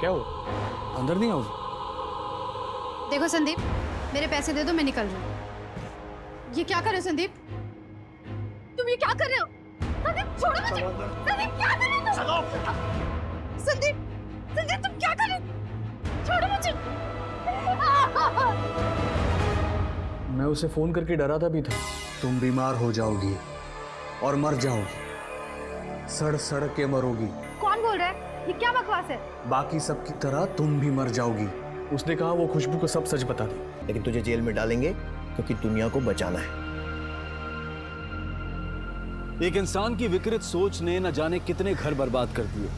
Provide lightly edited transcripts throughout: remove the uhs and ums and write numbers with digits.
क्या हो, अंदर नहीं आओगे? देखो संदीप, मेरे पैसे दे दो, मैं निकल रही हूँ। ये क्या कर रहे हो संदीप? तुम ये क्या कर रहे हो? संदीप छोड़ो मुझे। संदीप क्या कर रहे हो? चलो। संदीप, संदीप तुम क्या कर रहे हो? छोड़ो मुझे। मैं उसे फोन करके डराता भी था। तुम बीमार हो जाओगी और मर जाओगी, सड़ सड़ के मरोगी। कौन बोल रहा है? ये क्या बकवास है? बाकी सब की तरह तुम भी मर जाओगी। उसने कहा वो खुशबू को सब सच बता दे। लेकिन तुझे जेल में डालेंगे क्योंकि दुनिया को बचाना है। एक इंसान की विकृत सोच ने न जाने कितने घर बर्बाद कर दिए,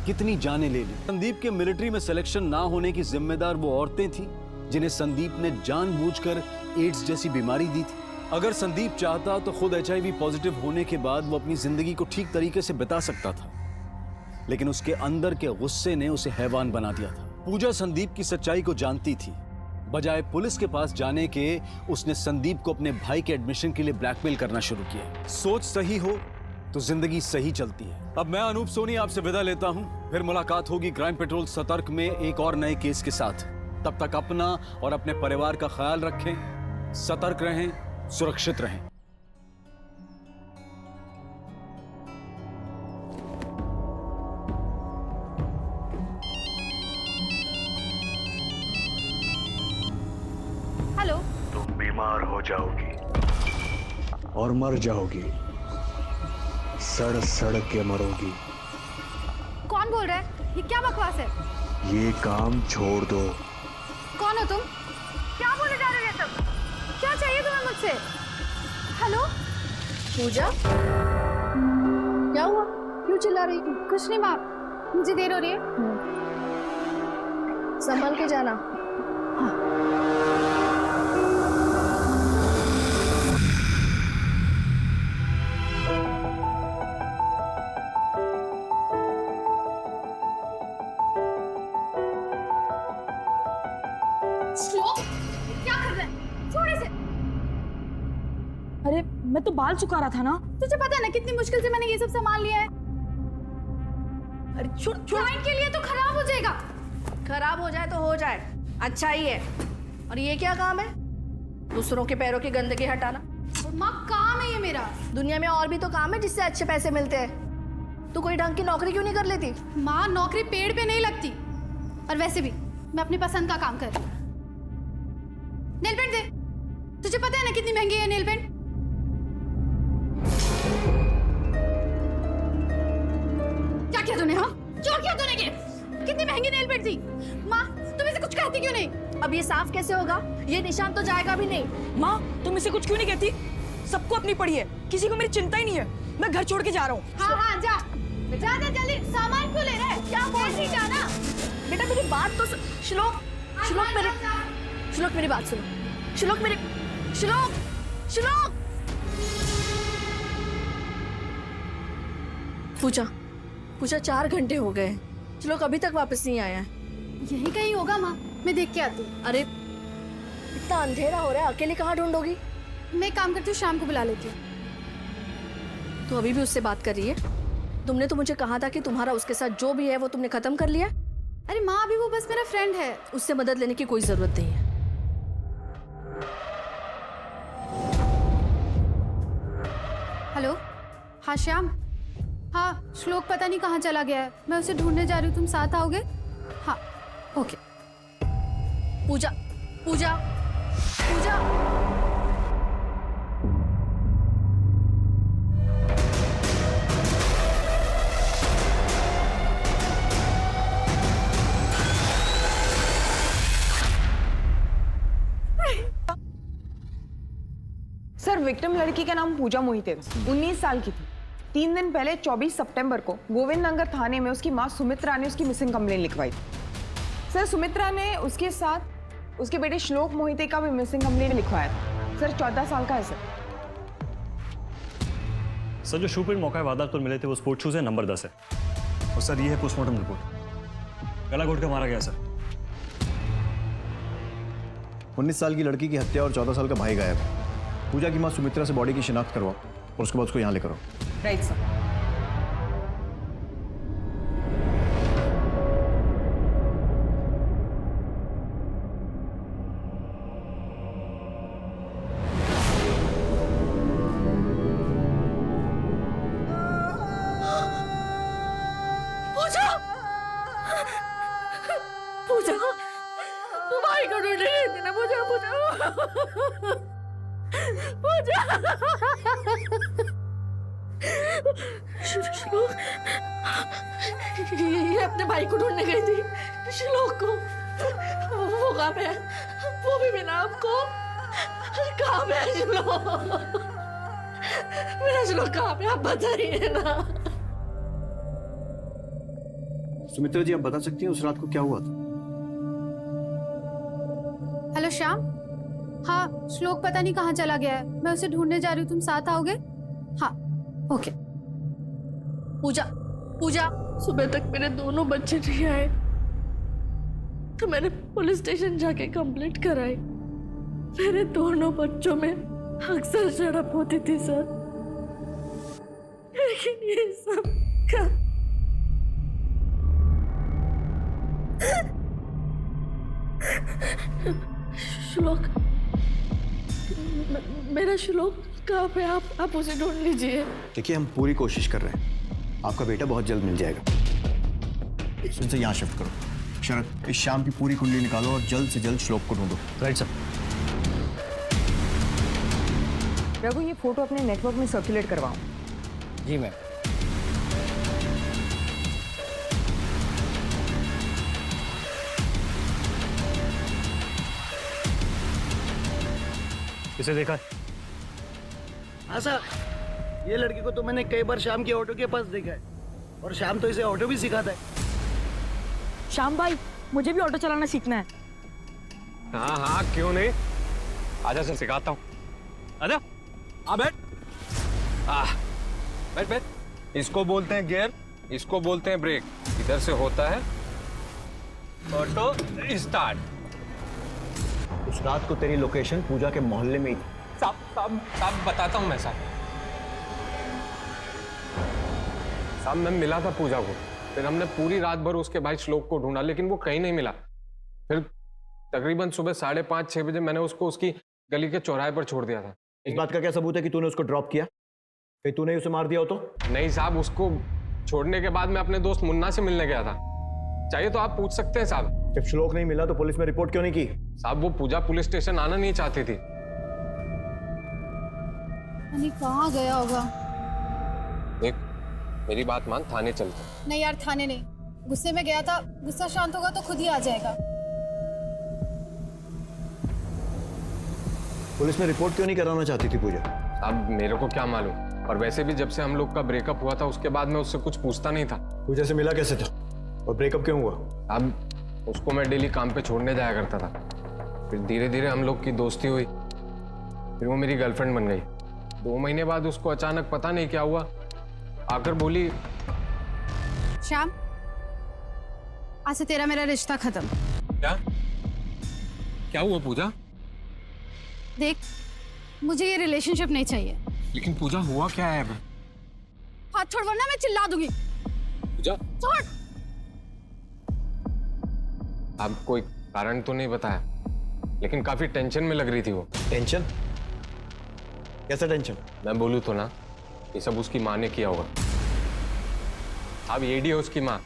कितनी जानें ले ली। संदीप के मिलिट्री में सिलेक्शन ना होने की जिम्मेदार वो औरतें थी जिन्हें संदीप ने जानबूझकर एड्स जैसी बीमारी दी थी। अगर संदीप चाहता तो खुद HIV पॉजिटिव होने के बाद वो अपनी जिंदगी को ठीक तरीके से बिता सकता था, लेकिन उसके अंदर के गुस्से ने उसे हैवान बना दिया था। पूजा संदीप की सच्चाई को जानती थी। बजाय पुलिस के पास जाने के उसने संदीप को अपने भाई के एडमिशन के लिए ब्लैकमेल करना शुरू किया। सोच सही हो तो जिंदगी सही चलती है। अब मैं अनूप सोनी आपसे विदा लेता हूं, फिर मुलाकात होगी क्राइम पेट्रोल सतर्क में एक और नए केस के साथ। तब तक अपना और अपने परिवार का ख्याल रखें, सतर्क रहें, सुरक्षित रहें। हेलो। तुम बीमार हो जाओगी और मर जाओगी, सड़ सड़ के मरोगी। कौन बोल रहा है? ये क्या बकवास है? ये काम छोड़ दो। कौन हो तुम? क्या बोले जा रहे हो ये सब? क्या चाहिए तुम्हें मुझसे? हेलो पूजा, क्या हुआ? क्यों चिल्ला रही? कुछ नहीं माँ, मुझे देर हो रही है। संभल के जाना। श्लोक, क्या कर रहे हैं? छोड़ इसे। अरे मैं तो बाल सुखा रहा था ना। तुझे पता है ना कितनी मुश्किल से मैंने ये सब सामान लिया है। अरे छोड़ छोड़। क्लाइंट के लिए तो खराब हो जाएगा। खराब हो जाए तो हो जाए, अच्छा ही है। और ये क्या काम है? दूसरों के पैरों की गंदगी हटाना। माँ काम है ये मेरा। दुनिया में और भी तो काम है जिससे अच्छे पैसे मिलते हैं। तू कोई ढंग की नौकरी क्यों नहीं कर लेती? माँ नौकरी पेड़ पे नहीं लगती। और वैसे भी मैं अपनी पसंद का काम कर रही हूँ। नेल पेंट दे। तुझे पता है ना कितनी महंगी है नेल पेंट? क्या किया तूने? हाँ क्या किया तूने? कितनी महंगी नेल पेंट थी? माँ तुम इसे कुछ कहती क्यों नहीं? अब ये साफ कैसे होगा? ये निशान तो जाएगा भी नहीं। माँ तुम इसे कुछ क्यों नहीं कहती? सबको अपनी पड़ी है, किसी को मेरी चिंता ही नहीं है। मैं घर छोड़ के जा रहा हूँ। हाँ हाँ जा जा जा जल्दी। सामान क्यों ले रहा है? क्या बोल रही? जाना बेटा मेरी बात तो श्लोक, श्लोक मेरे, श्लोक मेरी बात सुनो। श्लोक मेरे, श्लोक, श्लोक। पूजा, पूजा 4 घंटे हो गए, श्लोक अभी तक वापस नहीं आया है। यही कहीं होगा माँ, मैं देख के आती हूँ। अरे इतना अंधेरा हो रहा है, अकेले कहाँ ढूंढोगी? मैं एक काम करती हूँ, शाम को बुला लेती हूँ। तो अभी भी उससे बात कर रही है? तुमने तो मुझे कहा था कि तुम्हारा उसके साथ जो भी है वो तुमने खत्म कर लिया। अरे माँ अभी वो बस मेरा फ्रेंड है। उससे मदद लेने की कोई जरूरत नहीं है। हेलो हाँ श्याम। हाँ श्लोक पता नहीं कहाँ चला गया है, मैं उसे ढूंढने जा रही हूँ। तुम साथ आओगे? हाँ ओके। पूजा, पूजा, पूजा। सर विक्टिम लड़की का नाम पूजा मोहिते था, 19 साल की थी। 3 दिन पहले 24 सितंबर को गोविंद नगर थाने में उसकी माँ सुमित्रा ने उसकी मिसिंग कंप्लेन लिखवाई थी। सर सुमित्रा ने उसके साथ उसके बेटे श्लोक मोहिते का भी मिसिंग कंप्लेन लिखवाया था। सर 14 साल का है सर। सर जो शू प्रिंट मौका वारदात पर मिले थे वो स्पोर्ट शूज है, नंबर 10 है। और सर ये है पोस्टमार्टम रिपोर्ट। गला घोट कर मारा गया सर। 19 साल की लड़की की हत्या और 14 साल का भाई गायब। पूजा की मां सुमित्रा से बॉडी की शिनाख्त करवाओ और उसके बाद उसको यहाँ लेकर आओ। Right sir. पूजा पूजा भाई को ढूंढने गई थी ना पूजा पूजा श्लोक ये अपने भाई को ढूंढने गई थी श्लोक को वो कहाँ पे है वो भी बिना आपको कहाँ पे है श्लोक मेरा श्लोक कहाँ पे आप बताइए ना सुमित्रा जी आप बता सकती हैं उस रात को क्या हुआ था? हेलो श्याम। हाँ, श्लोक पता नहीं कहाँ चला गया है, मैं उसे ढूंढने जा रही हूँ, तुम साथ आओगे? हाँ, ओके। पूजा पूजा सुबह तक मेरे दोनों बच्चे नहीं आए तो मैंने पुलिस स्टेशन जाके कंप्लेंट कराई। मेरे दोनों बच्चों में अक्सर झड़प होती थी सर, लेकिन ये सब का श्लोक मेरा श्लोक कहाँ पे? आप उसे ढूंढ लीजिए। देखिए हम पूरी कोशिश कर रहे हैं, आपका बेटा बहुत जल्द मिल जाएगा। इनसे यहाँ शिफ्ट करो। शरद, इस शाम की पूरी कुंडली निकालो और जल्द से जल्द श्लोक को ढूंढो। Right sir. रघु, ये फोटो अपने नेटवर्क में सर्कुलेट करवाओ। जी मैम। इसे देखा है? हाँ सर, ये लड़की को तो मैंने कई बार शाम के ऑटो के पास देखा है और शाम तो इसे ऑटो भी सिखाता है। श्याम भाई, मुझे भी ऑटो चलाना सीखना है। हाँ हाँ क्यों नहीं, आजा से सिखाता हूँ। आजा, आ बैठ। बैठ बैठ। इसको बोलते हैं गियर, इसको बोलते हैं ब्रेक। इधर से होता है ऑटो स्टार्ट। उस रात को तेरी लोकेशन पूजा के मोहल्ले में ही थी। साहब बताता हूँ मैं साहब। मैं मिला था पूजा को, फिर हमने पूरी रात भर उसके भाई श्लोक को ढूंढा लेकिन वो कहीं नहीं मिला। फिर तकरीबन सुबह 5:30-6 बजे मैंने उसको उसकी गली के चौराहे पर छोड़ दिया था। इस बात का क्या सबूत है कि तूने उसको ड्रॉप किया? फिर तूने उसे मार दिया हो तो? नहीं साहब, उसको छोड़ने के बाद मैं अपने दोस्त मुन्ना से मिलने गया था। चाहिए तो आप पूछ सकते हैं साहब। जब श्लोक नहीं मिला तो पुलिस में रिपोर्ट क्यों नहीं की? साहब वो पूजा पुलिस स्टेशन आना नहीं चाहती थी। कहाँ गया होगा? देख मेरी बात मान, थाने चलते। नहीं यार, थाने नहीं, गुस्से में गया था। गुस्सा शांत होगा तो खुद ही आ जाएगा। पुलिस में रिपोर्ट क्यों नहीं कराना चाहती थी पूजा? अब मेरे को क्या मालूम, और वैसे भी जब से हम लोग का ब्रेकअप हुआ था उसके बाद मैं उससे कुछ पूछता नहीं था। पूजा से मिला कैसे था और ब्रेकअप क्यों हुआ? अब उसको मैं डेली काम पे छोड़ने जाया करता था, फिर धीरे धीरे हम लोग की दोस्ती हुई, फिर वो मेरी गर्लफ्रेंड बन गई। 2 महीने बाद उसको अचानक पता नहीं क्या हुआ, आकर बोली, श्याम, आज से तेरा मेरा रिश्ता खत्म। क्या हुआ पूजा? देख, मुझे ये रिलेशनशिप नहीं चाहिए। लेकिन पूजा हुआ क्या है? अब हाथ छोड़ वरना मैं चिल्ला दूंगी। पूजा छोड़। अब कोई कारण तो नहीं बताया, लेकिन काफी टेंशन में लग रही थी वो। टेंशन? कैसा टेंशन? मैं बोलूँ तो ना, ये सब उसकी माँ ने किया होगा। अब एडी है उसकी माँ,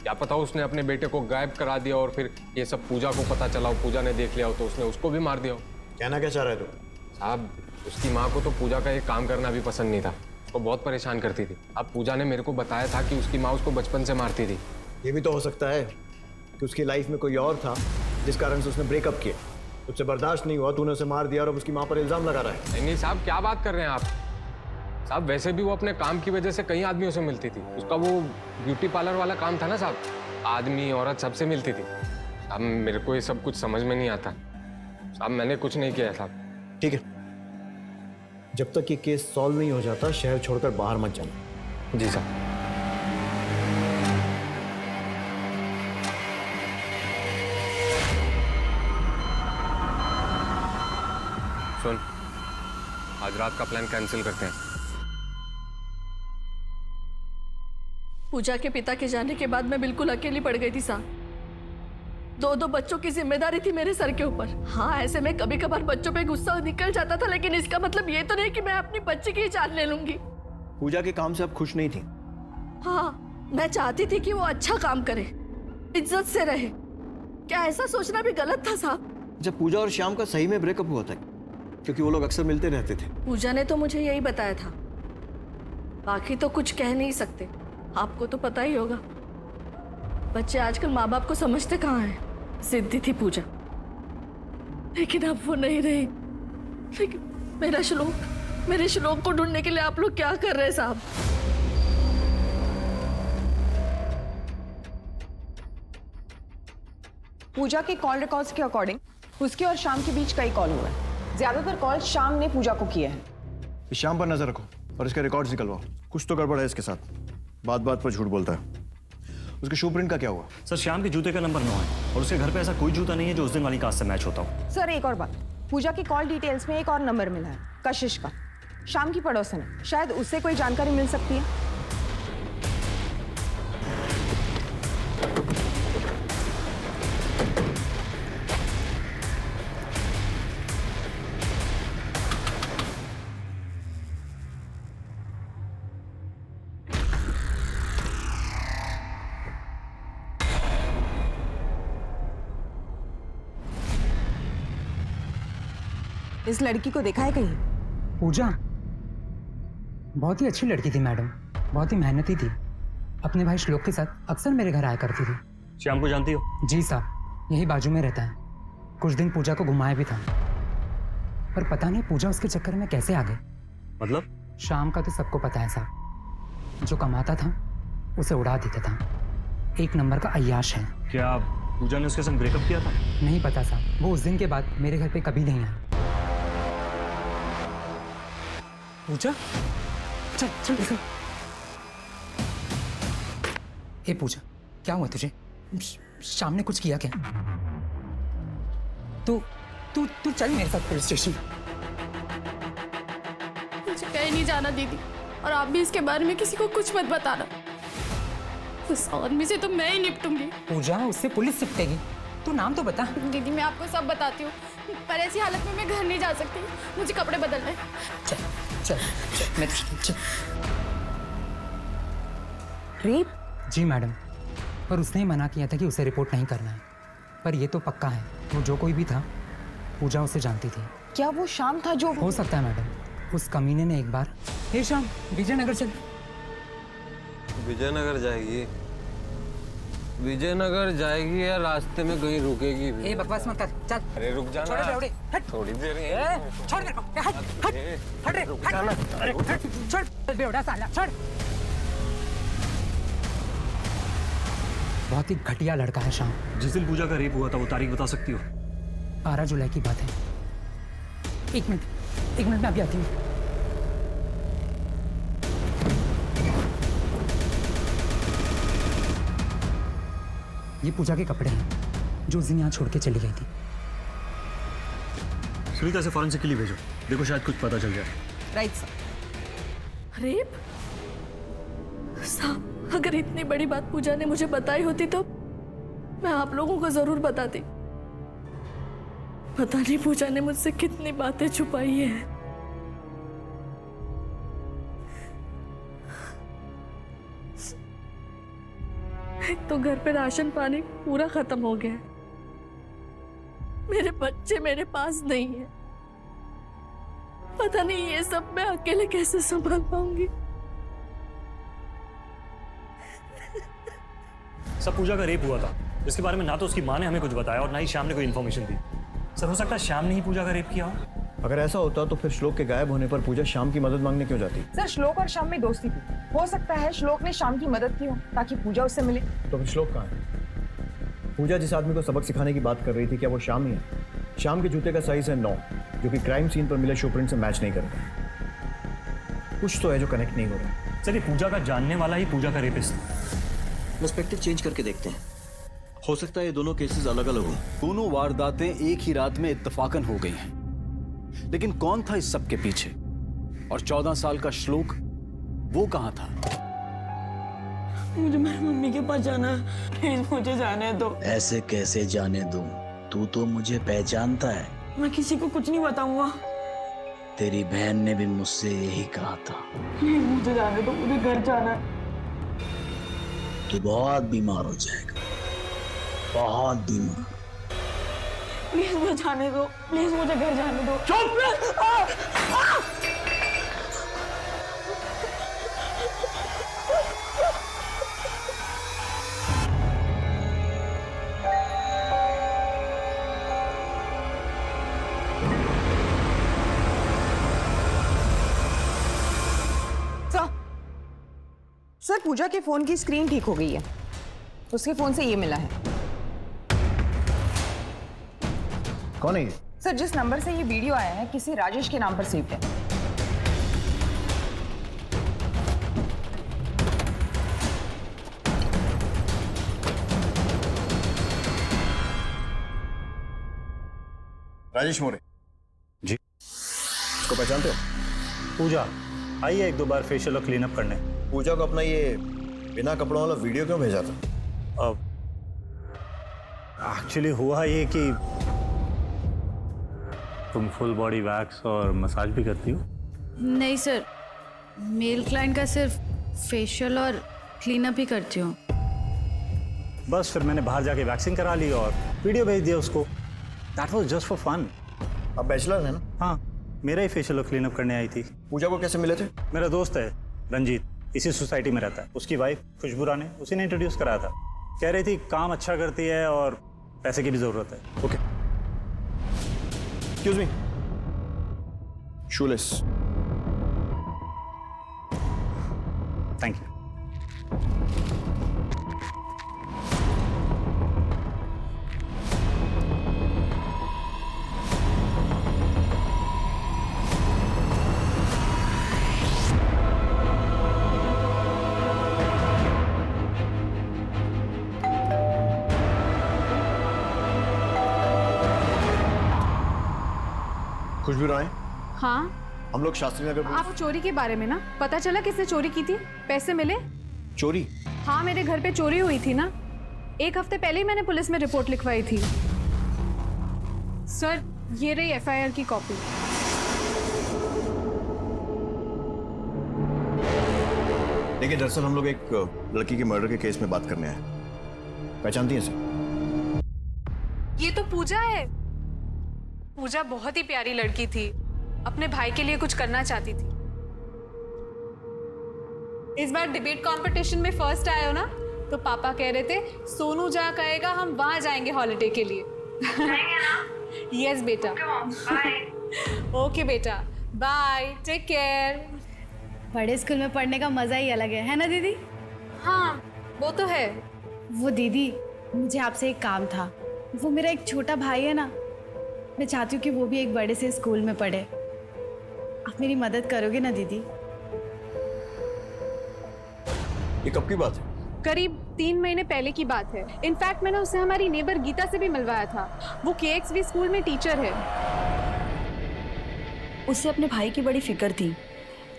क्या पता उसने अपने बेटे को गायब करा दिया और फिर ये सब पूजा को पता चला, पूजा ने देख लिया हो तो उसने उसको भी मार दिया हो। कहना क्या चाह रहे तू? साहब उसकी माँ को तो पूजा का ये काम करना भी पसंद नहीं था, उसको बहुत परेशान करती थी। अब पूजा ने मेरे को बताया था कि उसकी माँ उसको बचपन से मारती थी। ये भी तो हो सकता है कि उसकी लाइफ में कोई और था जिस कारण से उसने ब्रेकअप किया, उससे बर्दाश्त नहीं हुआ, तूने उसे मार दिया और अब उसकी माँ पर इल्जाम लगा रहा है। नहीं साहब, क्या बात कर रहे हैं आप? साहब वैसे भी वो अपने काम की वजह से कई आदमियों से मिलती थी। उसका वो ब्यूटी पार्लर वाला काम था ना साहब, आदमी औरत सबसे मिलती थी। अब मेरे को ये सब कुछ समझ में नहीं आता साहब, मैंने कुछ नहीं किया साहब। ठीक है, जब तक ये केस सॉल्व नहीं हो जाता शहर छोड़कर बाहर मत जाना। जी साहब। सुन, आज रात का प्लान कैंसिल करते हैं। पूजा के पिता के जाने के बाद मैं बिल्कुल अकेली पड़ गई थी साहब। 2 बच्चों की जिम्मेदारी थी मेरे सर के ऊपर। हाँ, ऐसे में कभी कभार बच्चों पे गुस्सा निकल जाता था, लेकिन इसका मतलब ये तो नहीं कि मैं अपनी बच्ची की ही जान ले लूंगी। पूजा के काम से आप खुश नहीं थी? हाँ, मैं चाहती थी कि वो अच्छा काम करे, इज्जत से रहे। क्या ऐसा सोचना भी गलत था साहब? जब पूजा और श्याम का सही में ब्रेकअप हुआ था, क्योंकि वो लोग अक्सर मिलते रहते थे। पूजा ने तो मुझे यही बताया था, बाकी तो कुछ कह नहीं सकते। आपको तो पता ही होगा, बच्चे आजकल माँ बाप को समझते कहाँ हैं। जिद्दी थी पूजा, लेकिन अब वो नहीं रही। लेकिन मेरे श्लोक को ढूंढने के लिए आप लोग क्या कर रहे हैं साहब? पूजा के कॉल रिकॉर्ड्स के अकॉर्डिंग उसके और शाम के बीच कई कॉल हुए हैं। ज्यादातर कॉल शाम ने पूजा को किए हैं। इस शाम पर नजर रखो और इसके रिकॉर्ड्स निकलवाओ। कुछ तो गड़बड़ है इसके साथ, बात बात पर झूठ बोलता है। उसके शू प्रिंट का क्या हुआ? सर श्याम के जूते का नंबर 9 है और उसके घर पे ऐसा कोई जूता नहीं है जो उस दिन वाली कास्ट से मैच होता हो। सर एक और बात, पूजा की कॉल डिटेल्स में एक और नंबर मिला है, कशिश का, शाम की पड़ोसन है। शायद उससे कोई जानकारी मिल सकती है। इस लड़की को देखा है कहीं? पूजा बहुत ही अच्छी लड़की थी मैडम, बहुत ही मेहनती थी। अपने भाई श्लोक के साथ अक्सर मेरे घर आया करती थी। श्याम को जानती हो? जी साहब, यही बाजू में रहता है। कुछ दिन पूजा को घुमाया भी था, पर पता नहीं पूजा उसके चक्कर में कैसे आ गई। मतलब? शाम का तो सबको पता है साहब, जो कमाता था उसे उड़ा देता था। एक नंबर का अय्याश है। क्या पूजा ने उसके संग ब्रेकअप किया था? नहीं पता साहब, वो उस दिन के बाद मेरे घर पे कभी नहीं आया। पूजा, चल चल देखो। ए पूजा, क्या हुआ तुझे? शाम ने कुछ किया क्या? तू तू तू चल मेरे साथ पुलिस स्टेशन। मुझे कहीं नहीं जाना दीदी, और आप भी इसके बारे में किसी को कुछ मत बताना। उस आदमी से तो मैं ही निपटूंगी। पूजा, उससे पुलिस निपटेगी। तू नाम तो बता। दीदी मैं आपको सब बताती हूँ, पर ऐसी हालत में मैं घर नहीं जा सकती। मुझे कपड़े बदलने। चल चल चल, मैं चल। रेप? जी मैडम, पर उसने ही मना किया था कि उसे रिपोर्ट नहीं करना है। पर ये तो पक्का है, वो जो कोई भी था, पूजा उसे जानती थी। क्या वो शाम था जो? हो सकता है मैडम, उस कमीने ने एक बार। हे शाम, विजयनगर चल। विजयनगर जाएगी? विजयनगर जाएगी या रास्ते में कहीं रुकेगी भी? ए बकवास मत कर, चल। अरे रुक जाना। छोड़ बेवड़े, हट। थोड़ी देर छोड़ मेरे को, हट हट हट रे, रुक जाना। अरे हट, छोड़ बेवड़ा साला, छोड़। बहुत ही घटिया लड़का है शाम। जिस दिन पूजा का रेप हुआ था वो तारीख बता सकती हो? 12 जुलाई की बात है। एक मिनट में अभी आती हूँ। ये पूजा के कपड़े हैं जो उस दिन यहाँ छोड़ के चली गई थी। सुनीता से फॉरेंसिक के लिए भेजो, देखो शायद कुछ पता चल जाए। Right sir. रेप? साहब, अगर इतनी बड़ी बात पूजा ने मुझे बताई होती तो मैं आप लोगों को जरूर बताती। पता नहीं पूजा ने मुझसे कितनी बातें छुपाई है। एक तो घर पे राशन पानी पूरा खत्म हो गया है, मेरे बच्चे मेरे पास नहीं है। पता नहीं ये सब मैं अकेले कैसे संभाल पाऊंगी। सब पूजा का रेप हुआ था, जिसके बारे में ना तो उसकी माँ ने हमें कुछ बताया और ना ही श्याम ने कोई इन्फॉर्मेशन दी। सर हो सकता है श्याम ने ही पूजा का रेप किया हो। अगर ऐसा होता तो फिर श्लोक के गायब होने पर पूजा श्याम की मदद मांगने क्यों जाती? सर श्लोक और शाम में दोस्ती थी, हो सकता है श्लोक ने शाम की मदद की हो ताकि पूजा उससे मिले। तो फिर श्लोक कहाँ है? पूजा जिस आदमी को सबक सिखाने की बात कर रही थी, क्या वो श्याम ही है? श्याम के जूते का साइज है 9, जो कि क्राइम सीन पर मिले शू प्रिंट से मैच नहीं करता। कुछ तो है जो कनेक्ट नहीं हो रहा। सर ये पूजा का जानने वाला ही पूजा का रेपिस्ट। पर्सपेक्टिव चेंज करके देखते हैं, हो सकता है ये दोनों केसेस अलग अलग हो। दोनों वारदातें एक ही रात में इत्तफाकन हो गई हैं, लेकिन कौन था इस सब के पीछे? और 14 साल का श्लोक, वो कहाँ था? मुझे मेरी मम्मी के पास जाना है, प्लीज मुझे जाने दो। ऐसे कैसे जाने दूं? तू तो मुझे पहचानता है। मैं किसी को कुछ नहीं बताऊंगा। तेरी बहन ने भी मुझसे यही कहा था। प्लीज मुझे जाने दो, मुझे घर जाना है। तू बहुत बीमार हो जाएगा, बहुत बीमार। प्लीज मुझे जाने दो, प्लीज मुझे घर जाने दो। सर पूजा के फोन की स्क्रीन ठीक हो गई है, उसके फोन से ये मिला है। कौन है ये? सर जिस नंबर से ये वीडियो आया है किसी राजेश के नाम पर सेव्ड है। राजेश मोरे जी। इसको पहचानते हो? पूजा आई है एक दो बार फेशियल और क्लीन अप करने। पूजा को अपना ये बिना कपड़ों वाला वीडियो क्यों भेजा था? अब एक्चुअली हुआ ये कि तुम फुल बॉडी वैक्स और मसाज भी करती हो? नहीं सर, मेल क्लाइंट का सिर्फ फेशियल और क्लीनअप ही करती हूँ। बस फिर मैंने बाहर जाके वैक्सिंग करा ली और वीडियो भेज दिया उसको। That was just for fun. आप बैचलर हैं ना? हाँ, मेरा ही फेशियल और क्लीनअप करने आई थी। पूजा को कैसे मिले थे? मेरा दोस्त है रंजीत, इसी सोसाइटी में रहता है। उसकी वाइफ खुशबू रानी, उसी ने इंट्रोड्यूस कराया था। कह रही थी काम अच्छा करती है और पैसे की भी जरूरत है। Okay, excuse me, shoelace. Thank you. Khushbu Rani, हाँ, हम लोग शास्त्री नगर आप चोरी के बारे में ना, पता चला किसने चोरी की थी? पैसे मिले? चोरी? हाँ, मेरे घर पे चोरी हुई थी ना, 1 हफ्ते पहले ही मैंने पुलिस में रिपोर्ट लिखवाई थी। सर ये रही एफआईआर की कॉपी। देखिए दरअसल हम लोग एक लड़की के मर्डर के केस में बात करने आए। पहचानती हैं सर? ये तो पूजा है। पूजा बहुत ही प्यारी लड़की थी, अपने भाई के लिए कुछ करना चाहती थी। इस बार डिबेट कंपटीशन में फर्स्ट आए हो ना, तो पापा कह रहे थे सोनू जहाँ कहेगा हम वहां जाएंगे हॉलिडे के लिए। यस बेटा। ओके बेटा, बाय, टेक केयर। बड़े स्कूल में पढ़ने का मजा ही अलग है ना दीदी? हाँ वो तो है। वो दीदी, मुझे आपसे एक काम था। वो मेरा एक छोटा भाई है ना, मैं चाहती हूँ कि वो भी एक बड़े से स्कूल में पढ़े। आप मेरी मदद करोगे ना दीदी? ये कब की बात है? करीब 3 महीने पहले की बात है। इनफैक्ट मैंने उसे हमारी नेबर गीता से भी मिलवाया था। वो KXV स्कूल में टीचर है। उससे अपने भाई की बड़ी फिक्र थी।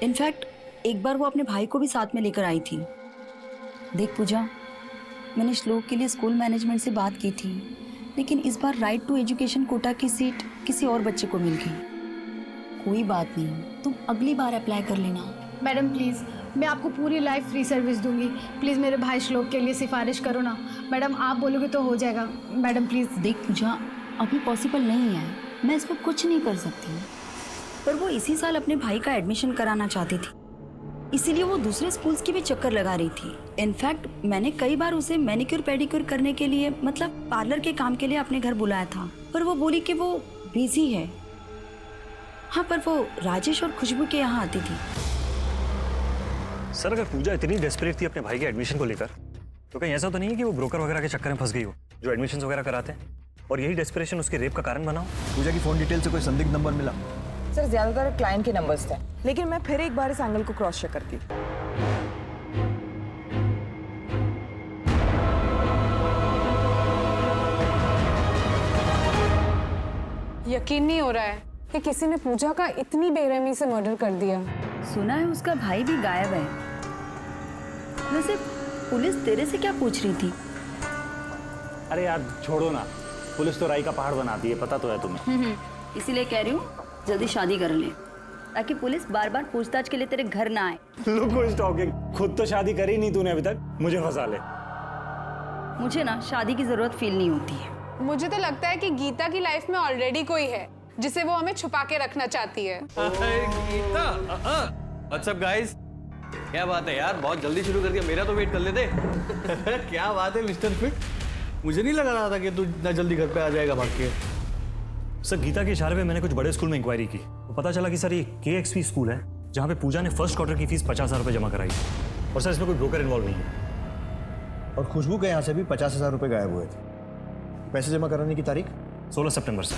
इनफैक्ट एक बार वो अपने भाई को भी साथ में लेकर आई थी। देख पूजा, मैंने श्लोक के लिए स्कूल मैनेजमेंट से बात की थी, लेकिन इस बार राइट टू एजुकेशन कोटा की सीट किसी और बच्चे को मिल गई। कोई बात नहीं, तुम अगली बार अप्लाई कर लेना। मैडम प्लीज़, मैं आपको पूरी लाइफ फ्री सर्विस दूंगी। प्लीज़ मेरे भाई श्लोक के लिए सिफारिश करो ना। मैडम आप बोलोगे तो हो जाएगा। Madam please. देख पूजा, अभी पॉसिबल नहीं है, मैं इस पर कुछ नहीं कर सकती। पर वो इसी साल अपने भाई का एडमिशन कराना चाहती थी, इसीलिए वो दूसरे स्कूल्स की भी चक्कर लगा रही थी। इनफैक्ट मैंने कई बार उसे मैनिक्योर पेडिक्योर करने के लिए, मतलब पार्लर के काम के लिए अपने घर बुलाया था, पर वो बोली कि वो बिजी है। हाँ, पर वो राजेश और खुशबू के यहाँ आती थी। सर अगर पूजा इतनी डेस्परेट थी अपने भाई के एडमिशन को लेकर, तो कहीं ऐसा तो नहीं है कि वो ब्रोकर वगैरह के चक्कर में फंस गई हो जो एडमिशन वगैरह कराते हैं, और यही डेस्परेशन उसके रेप का कारण बना हो? पूजा की फोन डिटेल से कोई संदिग्ध नंबर मिला? सर ज्यादातर क्लाइंट के नंबर्स थे, लेकिन मैं फिर एक बार इस एंगल को क्रॉस चेक करती। यकीन नहीं हो रहा है कि किसी ने पूजा का इतनी बेरहमी से मर्डर कर दिया। सुना है उसका भाई भी गायब है। वैसे पुलिस तेरे से क्या पूछ रही थी? अरे यार छोड़ो ना, पुलिस तो राई का पहाड़ बनाती है, पता तो है तुम्हें। इसीलिए कह रही हूँ जल्दी शादी कर ले, ताकि पुलिस बार बार पूछताछ के लिए तेरे घर ना आए। लोगों को स्टॉकिंग, खुद तो शादी करी नहीं तूने अभी तक, मुझे फंसा ले। मुझे ना शादी की जरूरत फील नहीं होती है। मुझे तो लगता है कि गीता की लाइफ में ऑलरेडी कोई है जिसे वो हमें छुपा के रखना चाहती है। Geeta, what's up guys? क्या बात है यार, बहुत जल्दी शुरू कर दिया, मेरा तो वेट कर लेते। क्या बात है मिस्टर फिट, मुझे नहीं लगा रहा था कि तू इतना जल्दी घर पे आ जाएगा भाग के। सर गीता के इशारे पे मैंने कुछ बड़े स्कूल में इंक्वायरी की तो पता चला कि सर ये KXP स्कूल है जहाँ पे पूजा ने फर्स्ट क्वार्टर की फीस 50,000 रुपये जमा कराई थी और सर इसमें कोई ब्रोकर इन्वॉल्व नहीं है। और खुशबू के यहाँ से भी 50,000 रुपये गायब हुए थे। पैसे जमा कराने की तारीख 16 सितंबर सर।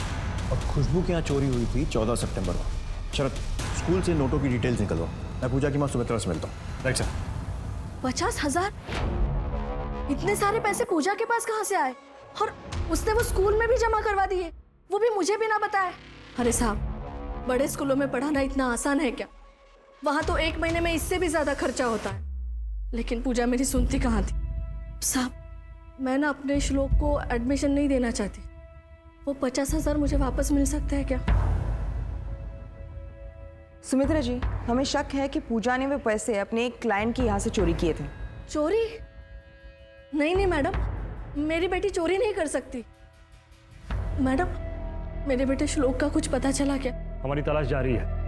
और खुशबू के यहाँ चोरी हुई थी 14 सितंबर को। शरद, स्कूल से नोटों की डिटेल्स निकलवा, मैं पूजा की माँ सुमित्रा से मिलता हूँ। Right sir. 50,000? इतने सारे पैसे पूजा के पास कहाँ से आए? और उसने वो स्कूल में भी जमा करवा दिए, वो भी मुझे भी ना बताया। अरे साहब, बड़े स्कूलों में पढ़ाना इतना आसान है क्या? वहां तो 1 महीने में इससे भी ज्यादा खर्चा होता है। लेकिन पूजा मेरी सुनती कहाँ थी? साहब, मैं ना अपने श्लोक को एडमिशन नहीं देना चाहती। वो 50,000 मुझे वापस मिल सकते हैं क्या? सुमित्रा जी, हमें शक है कि पूजा ने वे पैसे अपने एक क्लाइंट के यहाँ से चोरी किए थे। चोरी? नहीं मैडम, मेरी बेटी चोरी नहीं कर सकती। मैडम, मेरे बेटे श्लोक का कुछ पता चला क्या? हमारी तलाश जारी है।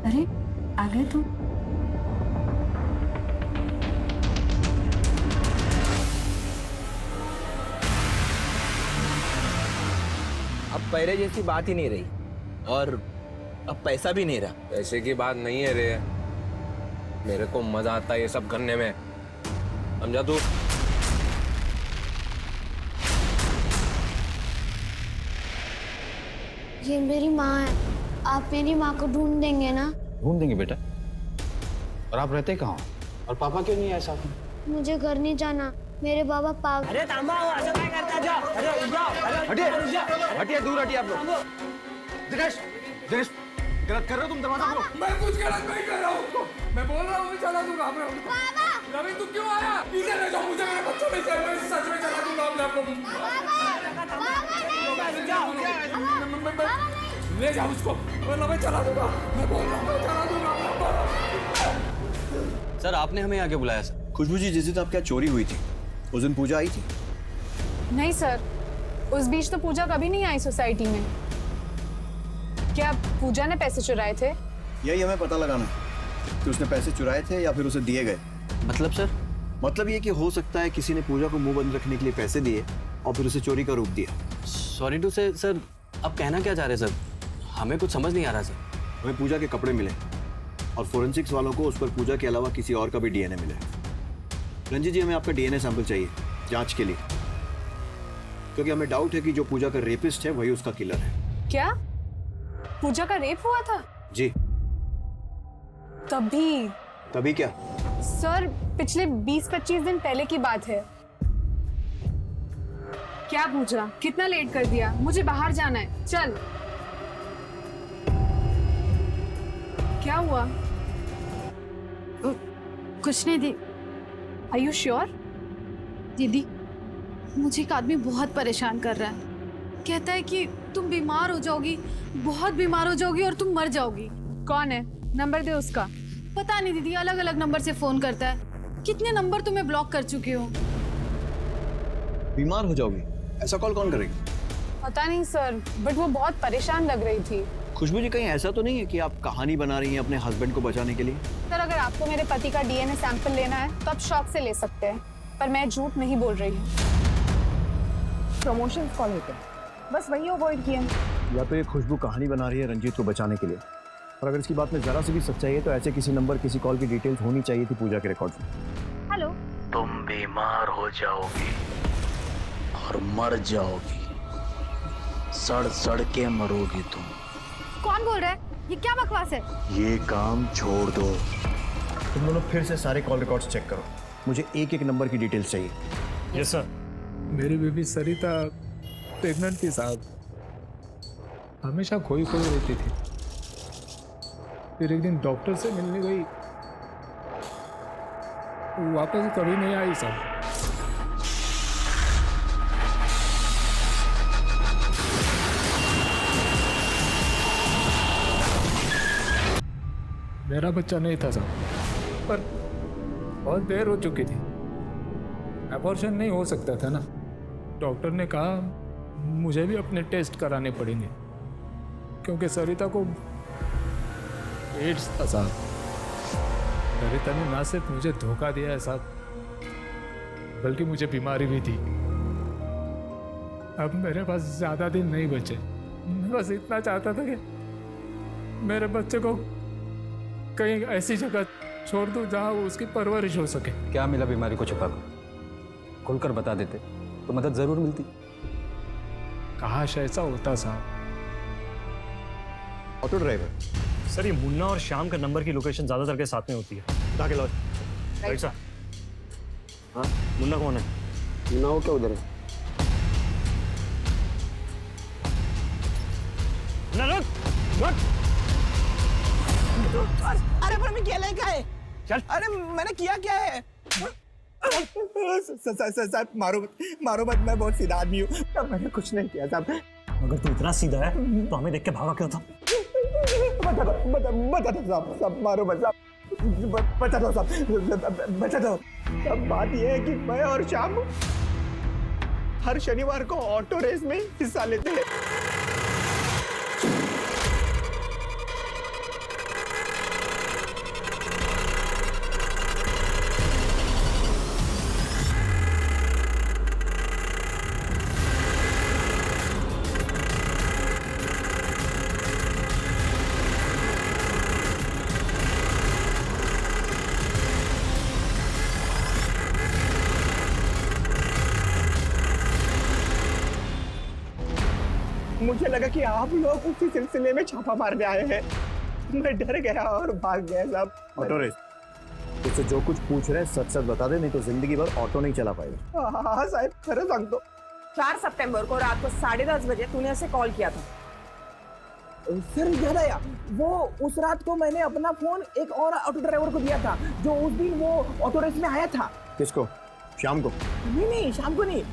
अरे आ गए तुम? अब पहले जैसी बात ही नहीं रही और अब पैसा भी नहीं रहा। पैसे की बात नहीं है रे, मेरे को मजा आता है ये सब करने में, समझा तू? ये मेरी माँ है, आप मेरी माँ को ढूंढ देंगे ना? ढूंढ देंगे बेटा। और आप रहते कहाँ हो? और पापा क्यों नहीं आए साथ में? मुझे घर नहीं जाना, मेरे बाबा पागल। अरे तांबा हो, ऐसा क्या करता है? हटिए, हटिए, दूर हटिए आप लोग। दिनेश, दिनेश, गलत कर रहे हो तुम, दरवाजा खोलो। मैं कुछ गलत नहीं कर रहा हूँ, मैं बोल रहा हूँ मैं चला दूंगा अपने। रवि तू क्यों आया? इधर ले जाओ, मुझे मेरे बच्चों में चाहिए, मैं सच में चला दूंगा अपने आप को। ले जाओ उसको, मैं चला दूंगा, मैं बोल रहा हूँ मैं चला दूंगा। सर आपने हमें आगे बुलाया सर। खुशबू जी, जिस दिन आपके यहाँ चोरी हुई थी उस दिन पूजा आई थी? नहीं सर, उस बीच तो पूजा कभी नहीं आई सोसाइटी में। क्या पूजा ने पैसे चुराए थे? यही हमें पता लगाना है कि उसने पैसे चुराए थे या फिर उसे दिए गए। मतलब सर? मतलब ये कि हो सकता है किसी ने पूजा को मुंह बंद रखने के लिए पैसे दिए और फिर उसे चोरी का रूप दिया। सॉरी टू से सर, आप कहना क्या चाह रहे हैं सर? हमें कुछ समझ नहीं आ रहा सर। हमें पूजा के कपड़े मिले और फोरेंसिक्स वालों को उस पर पूजा के अलावा किसी और का भी DNA मिला है। रंजीत जी, हमें आपका DNA सैंपल चाहिए जांच के लिए, क्योंकि हमें डाउट है कि जो पूजा का रेपिस्ट है वही उसका किलर है। क्या पूजा का रेप हुआ था? जी। तभी क्या? सर पिछले 20-25 दिन पहले की बात है। क्या पूजा, कितना लेट कर दिया, मुझे बाहर जाना है, चल। क्या हुआ? कुछ नहीं दी। Are you sure? दीदी, मुझे एक आदमी बहुत परेशान कर रहा है। कहता है कि तुम बीमार हो जाओगी, बहुत बीमार हो जाओगी और तुम मर जाओगी। कौन है? नंबर दे उसका। पता नहीं दीदी, अलग अलग नंबर से फोन करता है। कितने नंबर तुम्हें ब्लॉक कर चुकी हूँ। बीमार हो जाओगी? ऐसा कॉल कौन करेगी? पता नहीं सर, बट वो बहुत परेशान लग रही थी। खुशबू जी, कहीं ऐसा तो नहीं है कि आप कहानी बना रही हैं अपने हस्बैंड को बचाने के लिए? सर, अगर आपको मेरे पति का DNA सैंपल लेना है तो आप शौक से ले सकते हैं, पर मैं झूठ नहीं बोल रही हूँ। प्रमोशन कॉल होते हैं, बस वही अवॉइड किया। या तो ये खुशबू कहानी बना रही है रंजीत को बचाने के लिए, और अगर इसकी बात में जरा सी भी सच्चाई है तो ऐसे किसी नंबर, किसी कॉल की डिटेल्स होनी चाहिए थी पूजा के रिकॉर्ड में। हेलो। तुम बीमार हो जाओगी और मर जाओगी, सड़ सड़ के मरोगी तुम। कौन बोल रहा है? ये क्या बकवास है? ये काम छोड़ दो। तुम दोनों फिर से सारे कॉल रिकॉर्ड्स चेक करो, मुझे एक एक नंबर की डिटेल्स चाहिए। Yes sir. मेरी बेबी सरिता प्रेग्नेंट थी साहब, हमेशा खोई खोई रहती थी। फिर एक दिन डॉक्टर से मिलने गई, वापस कभी नहीं आई साहब। मेरा बच्चा नहीं था साहब, पर बहुत देर हो चुकी थी। अबॉर्शन नहीं हो सकता था ना। डॉक्टर ने कहा मुझे भी अपने टेस्ट कराने पड़ेंगे, क्योंकि सरिता को एड्स था साहब। सरिता ने ना सिर्फ मुझे धोखा दिया है साहब, बल्कि मुझे बीमारी भी थी। अब मेरे पास ज्यादा दिन नहीं बचे। मैं बस इतना चाहता था कि मेरे बच्चे को कहीं ऐसी जगह छोड़ दूं जहां वो उसकी परवरिश हो सके। क्या मिला बीमारी को छुपाकर? खुलकर बता देते तो मदद जरूर मिलती। काश ऐसा होता साहब। ऑटो ड्राइवर सर, ये मुन्ना और श्याम का नंबर की लोकेशन ज्यादातर के साथ में होती है। ताकि लो राइट सर। हाँ, मुन्ना कौन है? मुन्ना वो क्या उधर है? मुन्ना रुक, रुक। अरे पर मैं क्या लेकर आए? चल। अरे मैंने किया क्या है? साहब मारो मत, मैं बहुत सीधा आदमी हूँ। मैंने कुछ नहीं किया साहब। अगर तू इतना सीधा है तो हमें देख के भागा क्यों था? बता दो साहब, मारो मत साहब, बता दो साहब, बता दो। अब बात यह है कि मैं और श्याम हर शनिवार को ऑटो रेस में हिस्सा लेते हैं। मुझे लगा कि आप लोग उसी सिलसिले में छापा मारने आए हैं। मैं डर गया और भाग गया साहब। ऑटो रेस तुझसे जो कुछ पूछ रहे हैं सच बता दे, नहीं तो जिंदगी भर ऑटो नहीं चला पाएगा। हाँ साहब, खरं सांगतो। 4 सितंबर को रात को 10:30 बजे तूने ऐसे कॉल किया था। सर याद आया, वो उस रात को मैंने अपना फोन एक और ऑटो ड्राइवर को दिया था, जो उस दिन वो ऑटो रेस में आया था। किसको? श्याम को? नहीं, शाम को नहीं,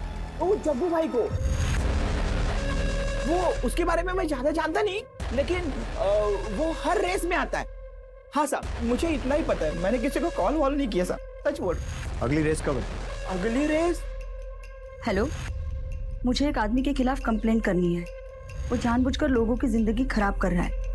वो जग्गू भाई को। वो उसके बारे में मैं ज्यादा जानता नहीं, लेकिन वो हर रेस में आता है। हाँ साहब, मुझे इतना ही पता है। मैंने किसी को कॉल वॉल नहीं किया साहब, सच बोल। अगली रेस कब है? अगली रेस? हेलो, मुझे एक आदमी के खिलाफ कंप्लेंट करनी है। वो जानबूझकर लोगों की जिंदगी खराब कर रहा है।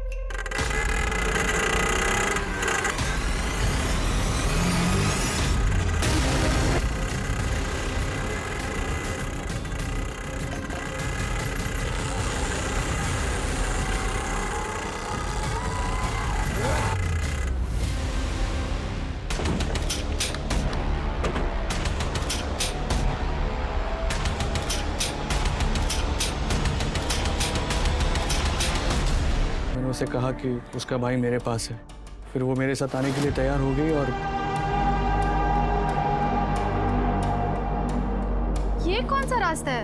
उसे कहा कि उसका भाई मेरे पास है, फिर वो मेरे साथ आने के लिए तैयार हो गई। और ये कौन सा रास्ता है?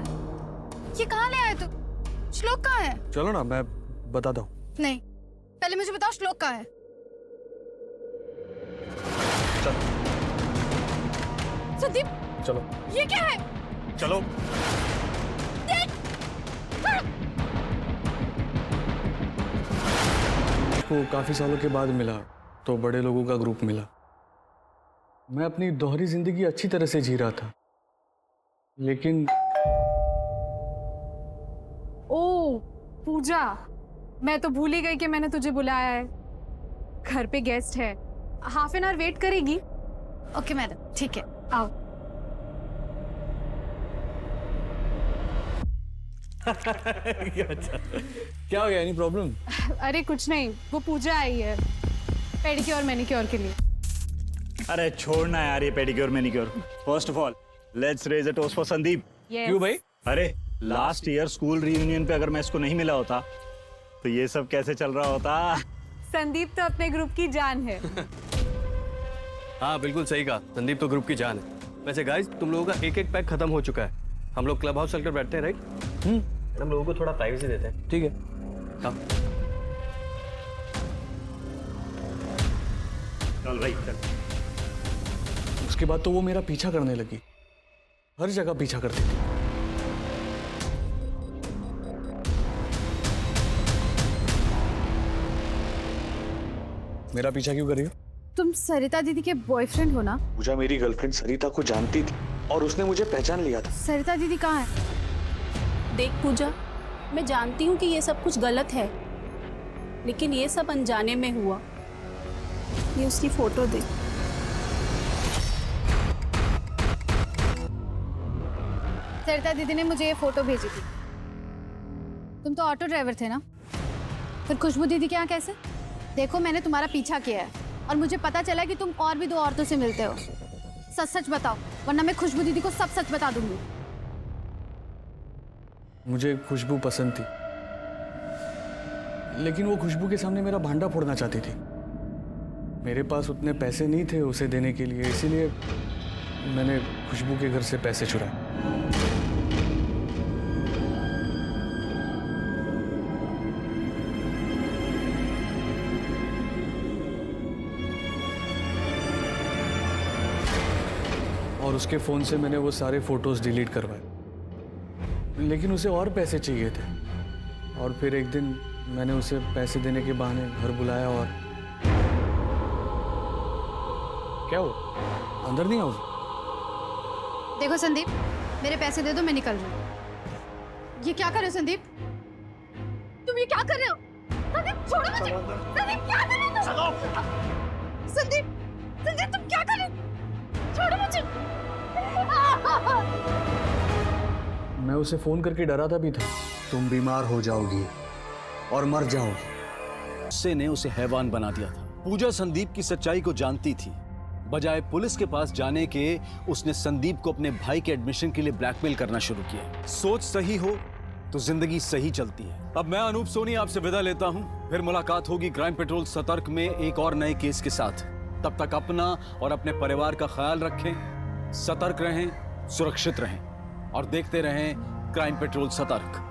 ये कहाँ ले आए तुम? श्लोक कहाँ है? चलो ना, मैं बताता हूँ। नहीं, पहले मुझे बताओ श्लोक कहाँ है? संदीप, चलो। ये क्या है? चलो। को काफी सालों के बाद मिला तो बड़े लोगों का ग्रुप मिला। मैं अपनी दोहरी जिंदगी अच्छी तरह से जी रहा था, लेकिन ओ पूजा, मैं तो भूल ही गई कि मैंने तुझे बुलाया है। घर पे गेस्ट है, हाफ एन आवर वेट करेगी? ओके मैडम, ठीक है, आओ। अच्छा, क्या हो गया? Any problem? अरे कुछ नहीं, वो पूजा आई है पेडिक्योर मैनिक्योर के लिए। अरे छोड़ना यार ये pedicure manicure. First of all let's raise a toast for Sandeep. क्यों भाई? अरे लास्ट ईयर स्कूल रियूनियन पे अगर मैं इसको नहीं मिला होता तो ये सब कैसे चल रहा होता। संदीप तो अपने ग्रुप की जान है। हाँ बिल्कुल सही कहा, संदीप तो ग्रुप की जान है। वैसे गाइस, तुम लोगों का एक पैक खत्म हो चुका है। हम लोग क्लब हाउस चलकर बैठते हैं, राइट? हम लोगों को थोड़ा प्राइवेसी देते हैं। ठीक है, हाँ। चल भाई चल। उसके बाद तो वो मेरा पीछा करने लगी, हर जगह पीछा करती थी। मेरा पीछा क्यों कर रही हो? तुम सरिता दीदी के बॉयफ्रेंड हो ना? पूजा मेरी गर्लफ्रेंड सरिता को जानती थी और उसने मुझे पहचान लिया था। सरिता दीदी कहाँ है? देख पूजा, मैं जानती हूँ कि ये सब कुछ गलत है, लेकिन ये सब अनजाने में हुआ। ये उसकी फोटो देख। सरिता दीदी ने मुझे ये फोटो भेजी थी। तुम तो ऑटो ड्राइवर थे ना, फिर खुशबू दीदी के यहाँ कैसे? देखो, मैंने तुम्हारा पीछा किया है और मुझे पता चला कि तुम और भी 2 औरतों से मिलते हो। सच सच बताओ, वरना मैं खुशबू दीदी को सब सच बता दूंगी। मुझे खुशबू पसंद थी, लेकिन वो खुशबू के सामने मेरा भांडा फोड़ना चाहती थी। मेरे पास उतने पैसे नहीं थे उसे देने के लिए, इसीलिए मैंने खुशबू के घर से पैसे चुराए। और उसके फोन से मैंने वो सारे फोटोज डिलीट करवाए, लेकिन उसे और पैसे चाहिए थे। और फिर एक दिन मैंने उसे पैसे देने के बहाने घर बुलाया और क्या हो, अंदर नहीं आओगे? देखो संदीप, मेरे पैसे दे दो, मैं निकल रही हूँ। ये क्या कर रहे हो संदीप? तुम ये क्या कर रहे हो? संदीप छोड़ो मुझे। संदीप क्या कर रहे हो तुम? संदीप, संदीप तुम क्या कर रहे हो? छोड़ो मुझे। मैं उसे फोन करके डरा था भी था, तुम बीमार हो जाओगी और मर जाओगी। गुस्से ने उसे हैवान बना दिया था। पूजा संदीप की सच्चाई को जानती थी। बजाय पुलिस के पास जाने के उसने संदीप को अपने भाई के एडमिशन के लिए ब्लैकमेल करना शुरू किया। सोच सही हो तो जिंदगी सही चलती है। अब मैं अनूप सोनी आपसे विदा लेता हूं। फिर मुलाकात होगी क्राइम पेट्रोल सतर्क में एक और नए केस के साथ। तब तक अपना और अपने परिवार का ख्याल रखें, सतर्क रहें, सुरक्षित रहें और देखते रहें क्राइम पेट्रोल सतर्क।